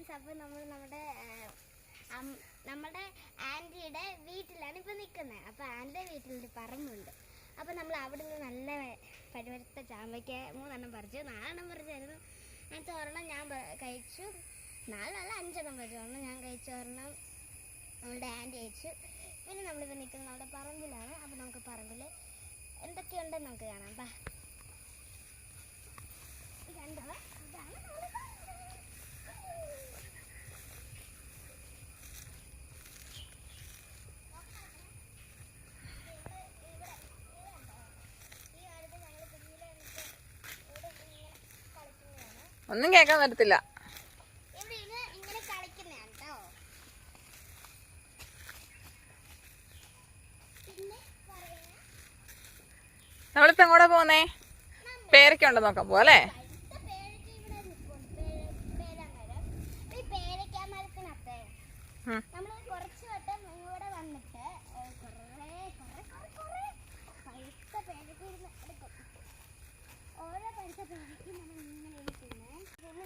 Guys, അപ്പോൾ നമ്മൾ നമ്മുടെ ആൻറ്റിയുടെ വീട്ടിലാണ് ഇപ്പോൾ നിൽക്കുന്നത്. അപ്പോൾ ആൻറ്റിയുടെ വീട്ടിലൊരു പറമ്പുണ്ട്. അപ്പോൾ നമ്മൾ അവിടെ നിന്ന് നല്ല പരിവരുത്ത ചാമ്പയ്ക്ക 3 പറിച്ചു, 4 പറിച്ചായിരുന്നു. അതിനകത്ത് ഒരെണ്ണം ഞാൻ കഴിച്ചു, 4 5 പറിച്ചു. ഒരെണ്ണം ഞാൻ കഴിച്ചു, ഒരെണ്ണം നമ്മളുടെ ആൻറ്റി കഴിച്ചു. പിന്നെ നമ്മളിപ്പോൾ നിൽക്കുന്നത് നമ്മുടെ പറമ്പിലാണ്. അപ്പോൾ നമുക്ക് പറമ്പിൽ എന്തൊക്കെയുണ്ടെന്ന് നമുക്ക് കാണാം. ബാ, കണ്ടോ, ഇതാണ് നമ്മുടെ ഒന്നും കേൾക്കാൻ പറ്റത്തില്ല. ഇങ്ങനെ കളിക്കുന്നതാണ് കേട്ടോ. നമ്മളിപ്പോ എങ്ങോട്ടാ പോകുന്നേ? പേരക്ക ഉണ്ടോ നോക്കാൻ പോവാ അല്ലേ?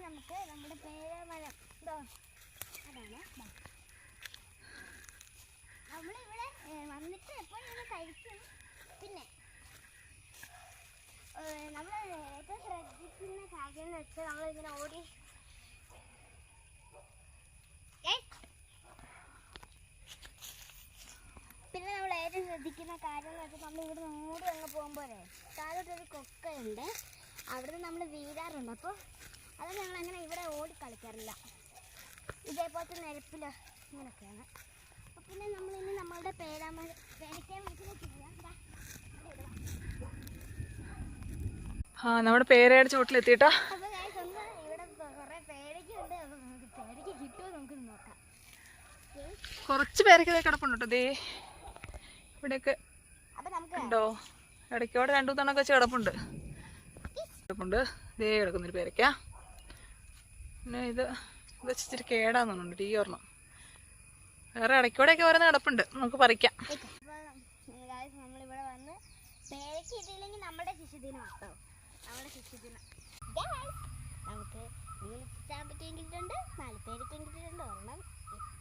നമുക്ക് നമ്മുടെ പേരമരം അതാണ്. നമ്മളിവിടെ വന്നിട്ട് എപ്പോഴും കഴിക്കും. പിന്നെ നമ്മൾ ഏറ്റവും ശ്രദ്ധിക്കുന്ന കാര്യം എന്ന് വെച്ചാൽ നമ്മളിങ്ങനെ ഓടി പിന്നെ നമ്മൾ ഏറ്റവും ശ്രദ്ധിക്കുന്ന കാര്യം എന്ന് വെച്ചാൽ നമ്മൾ ഇവിടെ ഓടി അങ്ങ് പോകുമ്പോഴേ താഴോട്ടൊരു കൊക്കയുണ്ട്, അവിടുന്ന് നമ്മൾ വീഴാറുണ്ട്. അപ്പോൾ അത് ഞങ്ങളങ്ങനെ ഇവിടെ ഓടി കളിക്കാറില്ല, ഇതേപോലത്തെ നിരപ്പിൽ ഇങ്ങനെയൊക്കെയാണ്. അപ്പോൾ പിന്നെ നമ്മളിനി നമ്മളുടെ പേരയ്ക്കാൻ വീട്ടിലേക്ക് പോകാം. നമ്മുടെ പേരയുടെ ചോട്ടിലെത്തിട്ടോ. അപ്പോൾ ഇവിടെ കുറേ പേരയ്ക്കുണ്ട്. അപ്പോൾ നമുക്ക് പേരയ്ക്ക് കിട്ടുമോ നമുക്ക് നോക്കാം. കുറച്ച് പേരൊക്കെ കിടപ്പുണ്ട് കേട്ടോ. ദേ ഇവിടെയൊക്കെ ഉണ്ടോ, ഇടയ്ക്കോടെ 2 വെച്ച് കിടപ്പുണ്ട്. ദേ കിടക്കുന്നൊരു പേരയ്ക്ക. പിന്നെ ഇത് ഇച്ചിരി കേടാന്ന് തോന്നുന്നുണ്ട്, ഈ ഒരെണ്ണം. വേറെ ഇടയ്ക്കൂടെയൊക്കെ ഓരോന്ന് കിടപ്പുണ്ട്, നമുക്ക് പറിക്കാം. നമ്മളിവിടെ വന്ന് പേരയ്ക്ക് ഇട്ടില്ലെങ്കിൽ നമ്മുടെ ശിശുദിനം കേട്ടോ, നമ്മുടെ ശിശുദിനം. നമുക്ക് 3 ചാമ്പയ്ക്കയും കിട്ടിയിട്ടുണ്ട്, 4 പേരയ്ക്കയും കിട്ടിയിട്ടുണ്ട്, ഒരെണ്ണം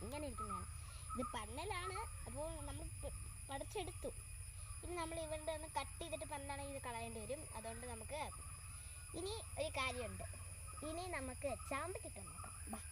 ഇങ്ങനെ ഇരിക്കുന്നതാണ്. ഇത് പന്നലാണ്, അപ്പോൾ നമ്മൾ പറിച്ചെടുത്തു. ഇനി നമ്മൾ ഇവരുടെ ഒന്ന് കട്ട് ചെയ്തിട്ട് പന്നാണെങ്കിൽ ഇത് കളയേണ്ടി വരും. അതുകൊണ്ട് നമുക്ക് ഇനി ഒരു കാര്യമുണ്ട്, ഇനി നമുക്ക് ചാമ്പയ്ക്ക ഇട്ട് നോക്കാം.